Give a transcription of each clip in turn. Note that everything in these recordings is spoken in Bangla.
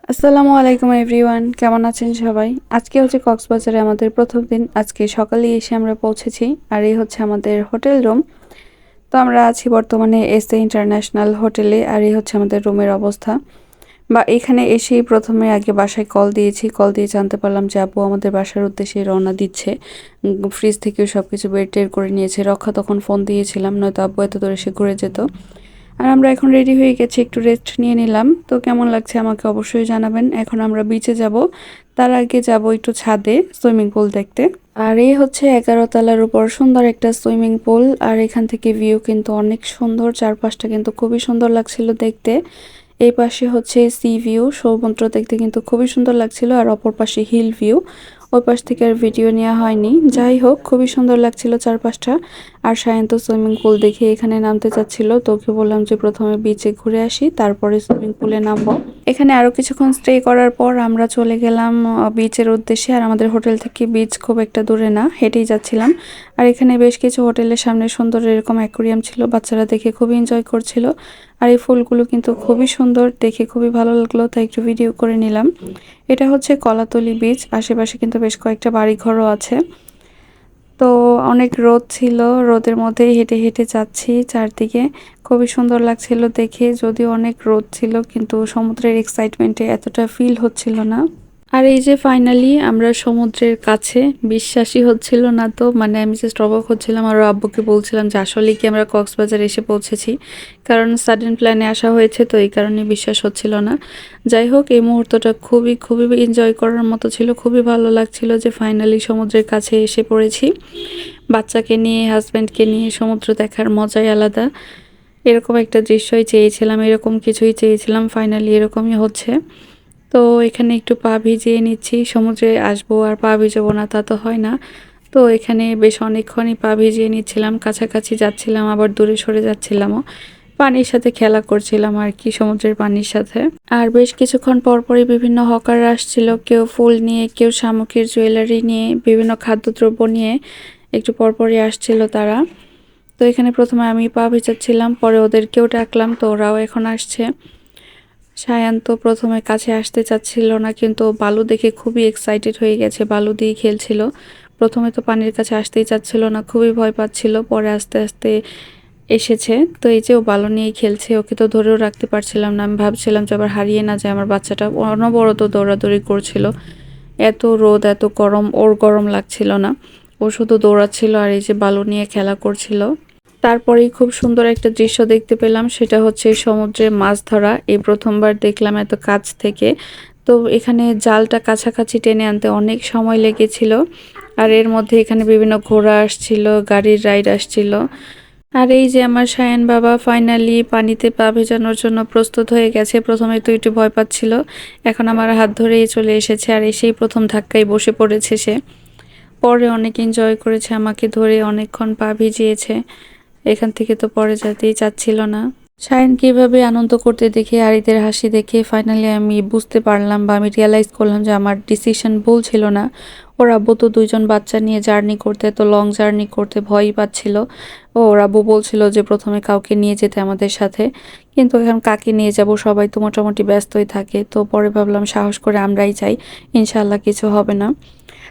আসসালামু আলাইকুম এভরিওয়ান, কেমন আছেন সবাই? আজকে হচ্ছে কক্সবাজারে আমাদের প্রথম দিন। আজকে সকালেই এসে আমরা পৌঁছেছি, আর এই হচ্ছে আমাদের হোটেল রুম। তো আমরা আছি বর্তমানে এসএ ইন্টারন্যাশনাল হোটেলে, আর এই হচ্ছে আমাদের রুমের অবস্থা। বা এখানে এসেই প্রথমে আগে বাসায় কল দিয়েছি, কল দিয়ে জানতে পারলাম যে আপু আমাদের বাসার উদ্দেশ্যে রওনা দিচ্ছে। ফ্রিজ থেকেও সব কিছু বের টের করে নিয়েছে। রক্ষা তখন ফোন দিয়েছিলাম, নয়তো আব্বু এত দূরে সে ঘুরে যেত। আর আমরা এখন রেডি হয়ে গেছি, একটু রেস্ট নিয়ে নিলাম। তো কেমন লাগছে আমাকে অবশ্যই জানাবেন। এখন আমরা বিচে যাব, তার আগে যাব একটু ছাদে সুইমিং পুল দেখতে। আর এই হচ্ছে 11 তলার উপর সুন্দর একটা সুইমিং পুল, আর এখান থেকে ভিউ কিন্তু অনেক সুন্দর। চারপাশটা কিন্তু খুবই সুন্দর লাগছিল দেখতে। এই পাশে হচ্ছে সি ভিউ, সমুদ্র দেখতে কিন্তু খুবই সুন্দর লাগছিল, আর অপর পাশে হিল ভিউ। ওই পাশ থেকে আর ভিডিও নেওয়া হয়নি। যাই হোক, খুবই সুন্দর লাগছিল চারপাশটা। আর সায়ন্ত সুইমিং পুল দেখে এখানে নামতে চাচ্ছিল, তো ওকে বললাম যে প্রথমে বিচে ঘুরে আসি, তারপরে সুইমিং পুলে নামবো। এখানে আরো কিছুক্ষণ স্টে করার পর আমরা চলে গেলাম বিচের উদ্দেশ্যে। আর আমাদের হোটেল থেকে বিচ খুব একটা দূরে না, হেঁটেই যাচ্ছিলাম। আর এখানে বেশ কিছু হোটেলের সামনে সুন্দর এরকম অ্যাকোরিয়াম ছিল, বাচ্চারা দেখে খুবই এনজয় করছিল। আর এই ফুলগুলো কিন্তু খুবই সুন্দর, দেখে খুবই ভালো লাগলো, তাই একটু ভিডিও করে নিলাম। এটা হচ্ছে কলাতলি বিচ, আশেপাশে কিন্তু বেশ কয়েকটা বাড়িঘরও আছে। তো অনেক রোদ ছিল, রোদের মধ্যেই হেঁটে হেঁটে যাচ্ছি চারদিকে। খুবই সুন্দর লাগছিল দেখে, যদিও অনেক রোদ ছিল, কিন্তু সমুদ্রের এক্সাইটমেন্টে এতটা ফিল হচ্ছিল না। আর এই যে ফাইনালি আমরা সমুদ্রের কাছে, বিশ্বাসই হচ্ছিল না। তো মানে আমি জাস্ট অবাক হচ্ছিলাম, আর আব্বুকে বলছিলাম যে আসলে কি আমরা কক্সবাজার এসে পৌঁছেছি, কারণ সাডেন প্ল্যানে আসা হয়েছে, তো এই কারণে বিশ্বাস হচ্ছিল না। যাই হোক, এই মুহূর্তটা খুবই খুবই এনজয় করার মতো ছিল, খুবই ভালো লাগছিল যে ফাইনালি সমুদ্রের কাছে এসে পড়েছি। বাচ্চাকে নিয়ে, হাজব্যান্ডকে নিয়ে সমুদ্র দেখার মজাই আলাদা। এরকম একটা দৃশ্যই চেয়েছিলাম, এরকম কিছুই চেয়েছিলাম, ফাইনালি এরকমই হচ্ছে। তো এখানে একটু পা ভিজিয়ে নিচ্ছি, সমুদ্রে আসবো আর পা ভিজাবো না তা তো হয় না। তো এখানে বেশ অনেকক্ষণই পা ভিজিয়ে নিচ্ছিলাম, কাছাকাছি যাচ্ছিলাম, আবার দূরে সরে যাচ্ছিলামও। পানির সাথে খেলা করছিলাম আর কি, সমুদ্রের পানির সাথে। আর বেশ কিছুক্ষণ পরপরই বিভিন্ন হকার আসছিল, কেউ ফুল নিয়ে, কেউ শামুকের জুয়েলারি নিয়ে, বিভিন্ন খাদ্যদ্রব্য নিয়ে একটু পরপরই আসছিল তারা। তো এখানে প্রথমে আমি পা ভেজাচ্ছিলাম, পরে ওদেরকেও ডাকলাম, তো ওরাও এখন আসছে। সায়ান তো প্রথমে কাছে আসতে চাচ্ছিল না, কিন্তু বালু দেখে খুবই এক্সাইটেড হয়ে গেছে, বালু দিয়ে খেলছিল। প্রথমে তো পানির কাছে আসতেই চাচ্ছিল না, খুবই ভয় পাচ্ছিল, পরে আস্তে আস্তে এসেছে। তো এই যে ও বালু নিয়েই খেলছে, ওকে তো ধরেও রাখতে পারছিলাম না। আমি ভাবছিলাম যে আবার হারিয়ে না যায় আমার বাচ্চাটা। অনবরত দৌড়াদৌড়ি করছিল, এত রোদ এত গরম, ওর গরম লাগছিল না, ও শুধু দৌড়াচ্ছিল আর এই যে বালু নিয়ে খেলা করছিল। তারপরেই খুব সুন্দর একটা দৃশ্য দেখতে পেলাম, সেটা হচ্ছে সমুদ্রে মাছ ধরা। এই প্রথমবার দেখলাম এত কাছ থেকে। তো এখানে জালটা কাছাকাছি টেনে আনতে অনেক সময় লেগেছিল। আর এর মধ্যে এখানে বিভিন্ন ঘোড়া আসছিল, গাড়ির রাইড আসছিল। আর এই যে আমার সায়ান বাবা ফাইনালি পানিতে পা ভেজানোর জন্য প্রস্তুত হয়ে গেছে। প্রথমে তো একটু ভয় পাচ্ছিল, এখন আমার হাত ধরেই চলে এসেছে, আর এসেই প্রথম ধাক্কায় বসে পড়েছে সে। পরে অনেক এনজয় করেছে, আমাকে ধরে অনেকক্ষণ পা ভিজিয়েছে। এখান থেকে তো পরে যেতেই চাচ্ছিল না। শায়ন কিভাবে আনন্দ করতে দেখে, আর এদের হাসি দেখে ফাইনালি আমি বুঝতে পারলাম, বা আমি রিয়ালাইজ করলাম যে আমার ডিসিশন ভুল ছিল না। ওর আব্বু তো দুইজন বাচ্চা নিয়ে জার্নি করতে, তো লং জার্নি করতে ভয়ই পাচ্ছিল। ওর আব্বু বলছিল যে প্রথমে কাউকে নিয়ে যেতে আমাদের সাথে, কিন্তু এখন কাকে নিয়ে যাব, সবাই তো মোটামুটি ব্যস্তই থাকে। তো পরে ভাবলাম সাহস করে আমরাই যাই, ইনশাআল্লাহ কিছু হবে না।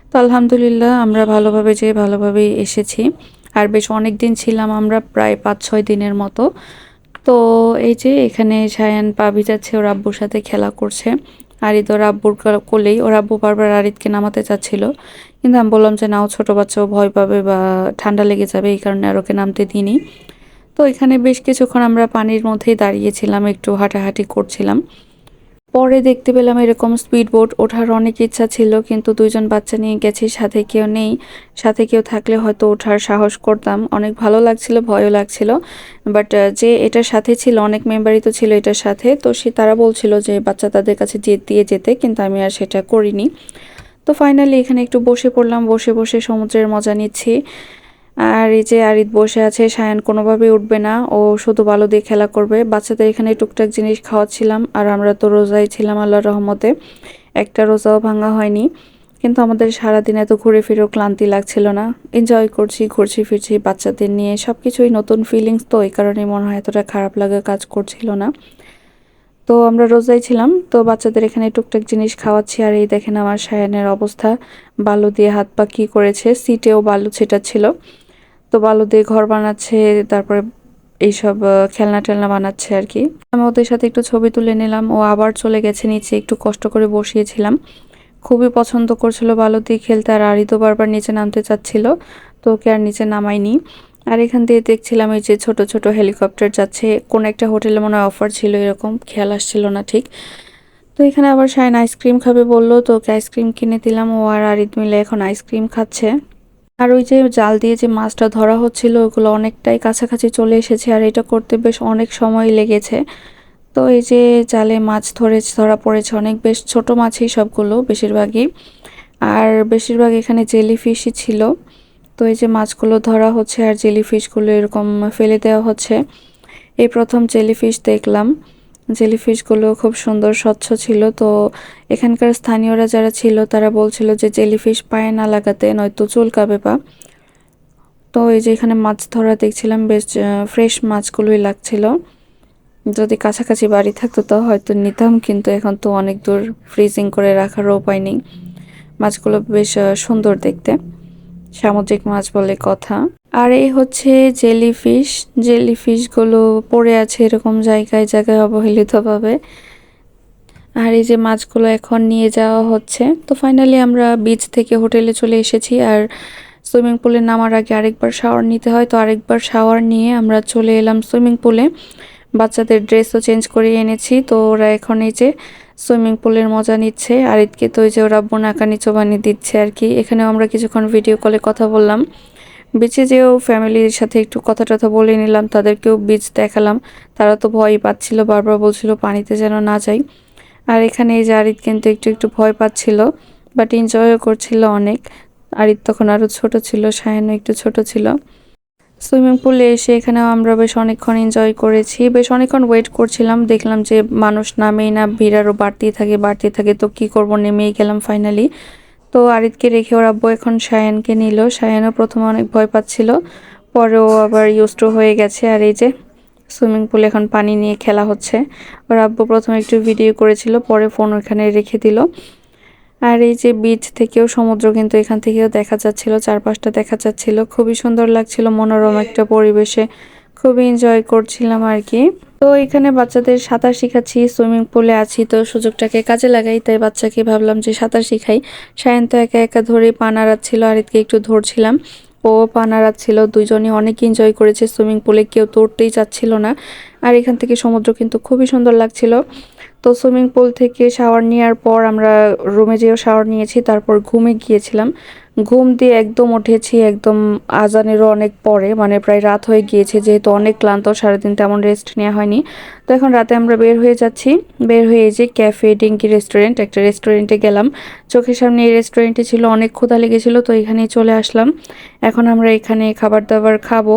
তো আলহামদুলিল্লাহ আমরা ভালোভাবে যেয়ে ভালোভাবেই এসেছি। আর বেশ অনেক দিন ছিলাম আমরা, প্রায় 5-6 দিনের মতো। তো এই যে এখানে সায়ান পা ভিজাচ্ছে, ওর আব্বুর সাথে খেলা করছে। আরিদ ওর আব্বুর কোলেই, ওর আব্বু বারবার আরিদকে নামাতে চাচ্ছিল, কিন্তু আমি বললাম যে নাও, ছোট বাচ্চাও ভয় পাবে বা ঠান্ডা লেগে যাবে, এই কারণে আর ওকে নামতে দিইনি। তো এখানে বেশ কিছুক্ষণ আমরা পানির মধ্যেই দাঁড়িয়েছিলাম, একটু হাঁটাহাঁটি করছিলাম। পরে দেখতে পেলাম এরকম স্পিড বোট, ওঠার অনেক ইচ্ছা ছিল, কিন্তু দুইজন বাচ্চা নিয়ে গেছি, সাথে কেউ নেই। সাথে কেউ থাকলে হয়তো ওঠার সাহস করতাম, অনেক ভালো লাগছিল, ভয়ও লাগছিল। বাট যে এটার সাথে ছিল, অনেক মেম্বারই তো ছিল এটার সাথে, তো তারা বলছিল যে বাচ্চা তাদের কাছে দিয়ে যেতে, কিন্তু আমি আর সেটা করিনি। তো ফাইনালি এখানে একটু বসে পড়লাম, বসে বসে সমুদ্রের মজা নিচ্ছি। আর এই যে আরিদ বসে আছে, সায়ান কোনোভাবেই উঠবে না, ও শুধু বালু দিয়ে খেলা করবে। বাচ্চাদের এখানে টুকটাক জিনিস খাওয়াচ্ছিলাম, আর আমরা তো রোজাই ছিলাম আল্লাহর রহমতে, একটা রোজাও ভাঙা হয়নি। কিন্তু আমাদের সারাদিন এত ঘুরে ফিরেও ক্লান্তি লাগছিল না, এনজয় করছি, ঘুরছি ফিরছি বাচ্চাদের নিয়ে, সব কিছুই নতুন ফিলিংস, তো এই কারণে মনে হয় এতটা খারাপ লাগা কাজ করছিল না। তো আমরা রোজাই ছিলাম, তো বাচ্চাদের এখানে টুকটাক জিনিস খাওয়াচ্ছি। আর এই দেখেন আমার সায়ানের অবস্থা, বালু দিয়ে হাত পা কি করেছে, সিটেও বালু ছিটাচ্ছিল। তো বালু দিয়ে ঘর বানাচ্ছে, তারপরে এইসব খেলনা টেলনা বানাচ্ছে আর কি। আমি ওদের সাথে একটু ছবি তুলে নিলাম। ও আবার চলে গেছে নিচে, একটু কষ্ট করে বসিয়েছিলাম। খুবই পছন্দ করছিল বালু দিয়ে খেলতে, আর আরই তো বারবার নিচে নামতে চাচ্ছিল, তো ওকে আর নিচে নামাইনি। আর এখান দিয়ে দেখছিলাম এই যে ছোট ছোট হেলিকপ্টার যাচ্ছে, কোন একটা হোটেলে মনে হয় অফার ছিল, এরকম খেয়াল আসছিল না ঠিক। তো এখানে আবার শাইন আইসক্রিম খাবে বললো, তো ওকে আইসক্রিম কিনে দিলাম। ও আর আরিত মিলে এখন আইসক্রিম খাচ্ছে। আর ওই যে জাল দিয়ে যে মাছটা ধরা হচ্ছিল, ওগুলো অনেকটাই কাছাকাছি চলে এসেছে, আর এটা করতে বেশ অনেক সময় লেগেছে। তো এই যে জালে মাছ ধরা পড়েছে অনেক, বেশ ছোট মাছই সবগুলো বেশিরভাগই। আর বেশিরভাগ এখানে জেলিফিশই ছিল। তো এই যে মাছগুলো ধরা হচ্ছে আর জেলিফিশগুলো এরকম ফেলে দেওয়া হচ্ছে। এই প্রথম জেলিফিশ দেখলাম। জেলিফিশগুলো খুব সুন্দর স্বচ্ছ ছিল। তো এখানকার স্থানীয়রা যারা ছিল তারা বলছিল যে জেলিফিশ পায়ে না লাগাতে, নয়তো চুলকাবে পা। তো এই যে এখানে মাছ ধরা দেখছিলাম, বেশ ফ্রেশ মাছগুলোই লাগছিল। যদি কাছাকাছি বাড়ি থাকতো তো হয়তো নিতাম, কিন্তু এখন তো অনেক দূর, ফ্রিজিং করে রাখারও উপায় নেই। মাছগুলো বেশ সুন্দর দেখতে, সামুদ্রিক মাছ বলে কথা। আর এই হচ্ছে জেলিফিশ। জেলিফিশগুলো পড়ে আছে এরকম জায়গায় জায়গায় অবহেলিতভাবে। আর এই যে মাছগুলো এখন নিয়ে যাওয়া হচ্ছে। তো ফাইনালি আমরা বিচ থেকে হোটেলে চলে এসেছি। আর সুইমিং পুলে নামার আগে আরেকবার শাওয়ার নিতে হয়, তো আরেকবার শাওয়ার নিয়ে আমরা চলে এলাম সুইমিং পুলে। বাচ্চাদের ড্রেসও চেঞ্জ করে এনেছি, তো ওরা এখন এই যে সুইমিং পুলের মজা নিচ্ছে। আরিতকে তো ওই যে ওরা বোনাকানি চোবানি দিচ্ছে আর কি। এখানেও আমরা কিছুক্ষণ ভিডিও কলে কথা বললাম। বিচে যেও ফ্যামিলির সাথে একটু কথা টথা বলে নিলাম, তাদেরকেও বিচ দেখালাম। তারা তো ভয়ই পাচ্ছিল, বারবার বলছিল পানিতে যেন না যাই। আর এখানে এই যে আরিত কিন্তু একটু একটু ভয় পাচ্ছিল, বাট এনজয়ও করছিল অনেক। আরিত তখন আরো ছোট ছিল, সায়ানও একটু ছোট ছিল। সুইমিং পুলে এসে এখানেও আমরা বেশ অনেকক্ষণ এনজয় করেছি, বেশ অনেকক্ষণ ওয়েট করছিলাম। দেখলাম যে মানুষ নামেই না, ভিড় আরও বাড়তেই থাকে, তো কি করব, নেমেই গেলাম ফাইনালি। তো আরিতকে রেখে ওর আব্বু এখন সায়ানকে নিল। সায়ানও প্রথমে অনেক ভয় পাচ্ছিল, পরেও আবার ইউজ টু হয়ে গেছে। আর এই যে সুইমিং পুলে এখন পানি নিয়ে খেলা হচ্ছে। ওর আব্বু প্রথমে একটু ভিডিও করেছিল, পরে ফোন ওখানে রেখে দিল। আর এই যে বিচ থেকেও সমুদ্র কিন্তু এখান থেকেও দেখা যাচ্ছিল, চারপাশটা দেখা যাচ্ছিল, খুবই সুন্দর লাগছিল, মনোরম একটা পরিবেশে খুবই এনজয় করছিলাম আর কি। তো এখানে বাচ্চাদের সাঁতার শিখাচ্ছি, সুইমিং পুলে আছি তো সুযোগটাকে কাজে লাগাই, তাই বাচ্চাকে ভাবলাম যে সাঁতার শিখাই। সায়ন তো একা একা ধরে পা নাড়াচ্ছিল, আরিতকে একটু ধরছিলাম, ও পা নাড়াচ্ছিল। দুইজনই অনেক এনজয় করেছে সুইমিং পুলে, কেউ তো উঠতেই চাচ্ছিল না। আর এখান থেকে সমুদ্র কিন্তু খুবই সুন্দর লাগছিল। তো সুইমিং পুল থেকে শাওয়ার নেওয়ার পর আমরা রুমে যেয়েও শাওয়ার নিয়েছি, তারপর ঘুমে গিয়েছিলাম। ঘুম দিয়ে একদম উঠেছি একদম আজানেরও অনেক পরে, মানে প্রায় রাত হয়ে গিয়েছে, যেহেতু অনেক ক্লান্ত, সারাদিন তেমন রেস্ট নেওয়া হয়নি। তো এখন রাতে আমরা বের হয়ে যাচ্ছি। বের হয়ে এই যে ক্যাফে ডিঙ্কি রেস্টুরেন্ট, একটা রেস্টুরেন্টে গেলাম। চোখের সামনে এই রেস্টুরেন্টে ছিল, অনেক ক্ষুধা লেগেছিল, তো এখানেই চলে আসলাম। এখন আমরা এখানে খাবার দাবার খাবো।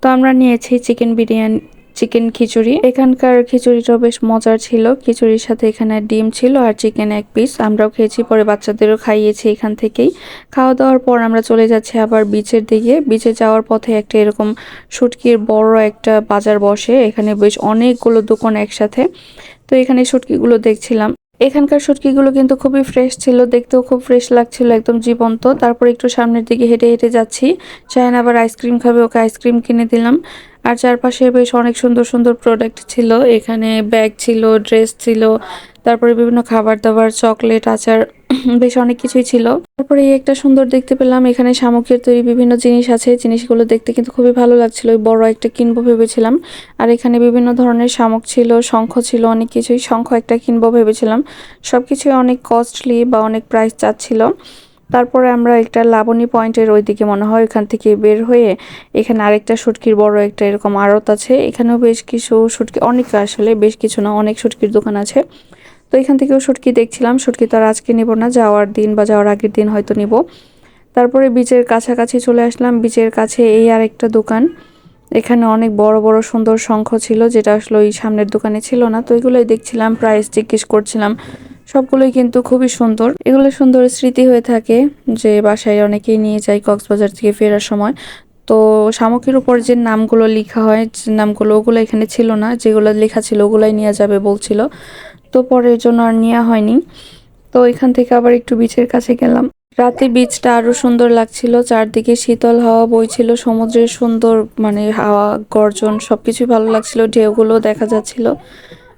তো আমরা নিয়েছি চিকেন বিরিয়ানি, চিকেন খিচুড়ি। এখানকার খিচুড়িটাও বেশ মজার ছিল। খিচুড়ির সাথে এখানে ডিম ছিল আর চিকেন এক পিস। আমরাও খেয়েছি, পরে বাচ্চাদেরও খাইয়েছি এখান থেকেই। খাওয়া দাওয়ার পর আমরা চলে যাচ্ছি আবার বিচের দিকে। বিচে যাওয়ার পথে একটা এরকম শুটকির বড় একটা বাজার বসে, এখানে বেশ অনেকগুলো দোকান একসাথে। তো এখানে শুটকিগুলো দেখছিলাম। এখানকার শুটকিগুলো কিন্তু খুবই ফ্রেশ ছিল, দেখতেও খুব ফ্রেশ লাগছিল, একদম জীবন্ত। তারপর একটু সামনের দিকে হেঁটে হেঁটে যাচ্ছি। শায়ন আবার আইসক্রিম খাবে, ওকে আইসক্রিম কিনে দিলাম। আর চারপাশে বেশ অনেক সুন্দর সুন্দর প্রোডাক্ট ছিল, এখানে ব্যাগ ছিল, ড্রেস ছিল, তারপরে বিভিন্ন খাবার দাবার, চকলেট, আচার, বেশ অনেক কিছুই ছিল। তারপরে এই একটা সুন্দর দেখতে পেলাম, এখানে শামুকের তৈরি বিভিন্ন জিনিস আছে। জিনিসগুলো দেখতে কিন্তু খুবই ভালো লাগছিল, ওই বড় একটা কিনবো ভেবেছিলাম। আর এখানে বিভিন্ন ধরনের শামুক ছিল, শঙ্খ ছিল, অনেক কিছুই। শঙ্খ একটা কিনবো ভেবেছিলাম, সবকিছুই অনেক কস্টলি বা অনেক প্রাইস চাচ্ছিল। তারপরে আমরা একটা লাবণী পয়েন্টের ওইদিকে মনে হয়, ওখান থেকে বের হয়ে এখানে আরেকটা শুটকির বড় একটা এরকম আড়ত আছে, এখানেও বেশ কিছু শুটকি, অনেক আসলে বেশ কিছু না, অনেক শুটকির দোকান আছে। তো এখান থেকেও শুটকি দেখছিলাম। শুটকি তো আর আজকে নিব না, যাওয়ার দিন বা যাওয়ার আগের দিন হয়তো নিব। তারপরে বিচের কাছাকাছি চলে আসলাম। বিচের কাছে এই আরেকটা দোকান, এখানে অনেক বড় বড় সুন্দর শঙ্খ ছিল, যেটা আসলে ওই সামনের দোকানে ছিল না। তো এগুলোই দেখছিলাম, প্রাইস জিজ্ঞেস করছিলাম। সবগুলোই কিন্তু খুবই সুন্দর, এগুলো সুন্দর স্মৃতি হয়ে থাকে, যে বাসায় অনেকেই নিয়ে যায় কক্সবাজার থেকে ফেরার সময়। তো শামুকের উপর যে নামগুলো লেখা হয়, যে নামগুলো ওগুলো এখানে ছিল না, যেগুলো লেখা ছিল ওগুলাই নেওয়া যাবে বলছিল। তো পরে এর জন্য আর নেওয়া হয়নি। তো এখান থেকে আবার একটু বিচের কাছে গেলাম। রাতে বিচটা আরো সুন্দর লাগছিল, চারদিকে শীতল হাওয়া বইছিল, সমুদ্রের সুন্দর মানে হাওয়া গর্জন সবকিছুই ভালো লাগছিল, ঢেউগুলো দেখা যাচ্ছিল।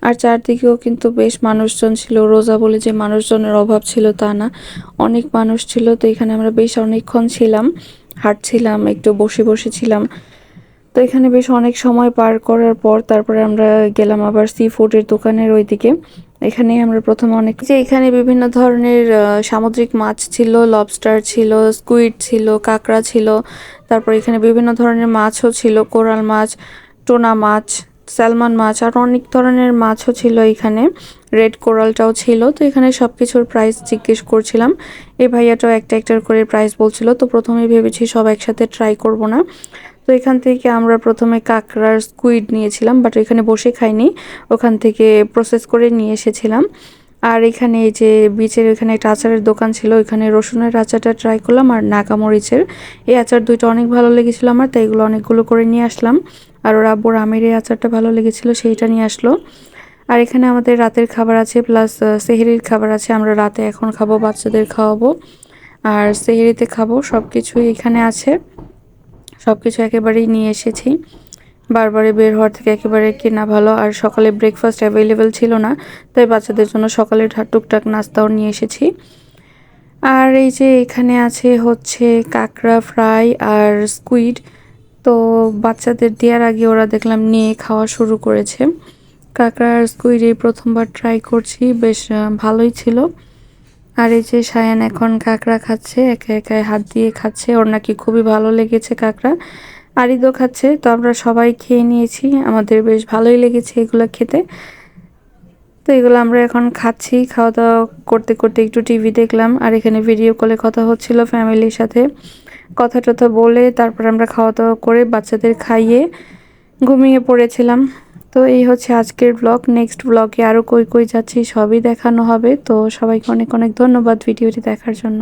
আর চারদিকেও কিন্তু বেশ মানুষজন ছিল, রোজা বলে যে মানুষজনের অভাব ছিল তা না, অনেক মানুষ ছিল। তো এখানে আমরা বেশ অনেকক্ষণ ছিলাম, হাঁটছিলাম, একটু বসে বসে ছিলাম। তো এখানে বেশ অনেক সময় পার করার পর তারপরে আমরা গেলাম আবার সি ফুডের দোকানের ওইদিকে। এখানে আমরা প্রথমে অনেক যে এখানে বিভিন্ন ধরনের সামুদ্রিক মাছ ছিল, লবস্টার ছিল, স্কুইড ছিল, কাঁকড়া ছিল, তারপর এখানে বিভিন্ন ধরনের মাছও ছিল, কোরাল মাছ, টোনা মাছ, স্যালমন মাছ, আর অনেক ধরনের মাছও ছিল এখানে, রেড কোরালটাও ছিল। তো এখানে সব কিছুর প্রাইস জিজ্ঞেস করছিলাম, এই ভাইয়াটাও একটা একটার করে প্রাইস বলছিল। তো প্রথমে ভেবেছি সব একসাথে ট্রাই করব না। তো এখান থেকে আমরা প্রথমে কাঁকড়ার স্কুইড নিয়েছিলাম, বাট এখানে বসে খাইনি, ওখান থেকে প্রসেস করে নিয়ে এসেছিলাম। আর এখানে এই যে বিচের এখানে একটা আচারের দোকান ছিল, এখানে রসুনের আচারটা ট্রাই করলাম আর নাগামরিচের, এই আচার দুইটা অনেক ভালো লেগেছিল আমার, তাই এগুলো অনেকগুলো করে নিয়ে আসলাম। আর ওর আব্বুর আমের এই আচারটা ভালো লেগেছিল, সেইটা নিয়ে আসলো। আর এখানে আমাদের রাতের খাবার আছে, প্লাস সেহরির খাবার আছে, আমরা রাতে এখন খাবো, বাচ্চাদের খাওয়াবো আর সেহরিতে খাবো, সব কিছুই এখানে আছে। সব কিছু একেবারেই নিয়ে এসেছি, বারবারে বের হওয়ার থেকে একেবারে কেনা ভালো। আর সকালে ব্রেকফাস্ট অ্যাভেলেবেল ছিল না, তাই বাচ্চাদের জন্য সকালে টুকটাক নাস্তাও নিয়ে এসেছি। আর এই যে এখানে আছে হচ্ছে কাঁকড়া ফ্রাই আর স্কুইড। তো বাচ্চাদের দেওয়ার আগে ওরা দেখলাম নিয়ে খাওয়া শুরু করেছে। কাঁকড়া আর স্কুইড এই প্রথমবার ট্রাই করছি, বেশ ভালোই ছিল। আর এই যে সায়ান এখন কাঁকড়া খাচ্ছে, একা একাই হাত দিয়ে খাচ্ছে, ওর নাকি খুবই ভালো লেগেছে কাঁকড়া। আরিদও খাচ্ছে। তো আমরা সবাই খেয়ে নিয়েছি, আমাদের বেশ ভালোই লেগেছে এগুলো খেতে। তো এগুলো আমরা এখন খাচ্ছি, খাওয়া দাওয়া করতে করতে একটু টিভি দেখলাম, আর এখানে ভিডিও কলে কথা হচ্ছিল ফ্যামিলির সাথে, কথা টথা বলে তারপর আমরা খাওয়া দাওয়া করে বাচ্চাদের খাইয়ে ঘুমিয়ে পড়েছিলাম। তো এই হচ্ছে আজকের ব্লগ। নেক্সট ব্লগে আরও কই কই যাচ্ছি সবই দেখানো হবে। তো সবাইকে অনেক অনেক ধন্যবাদ ভিডিওটি দেখার জন্য।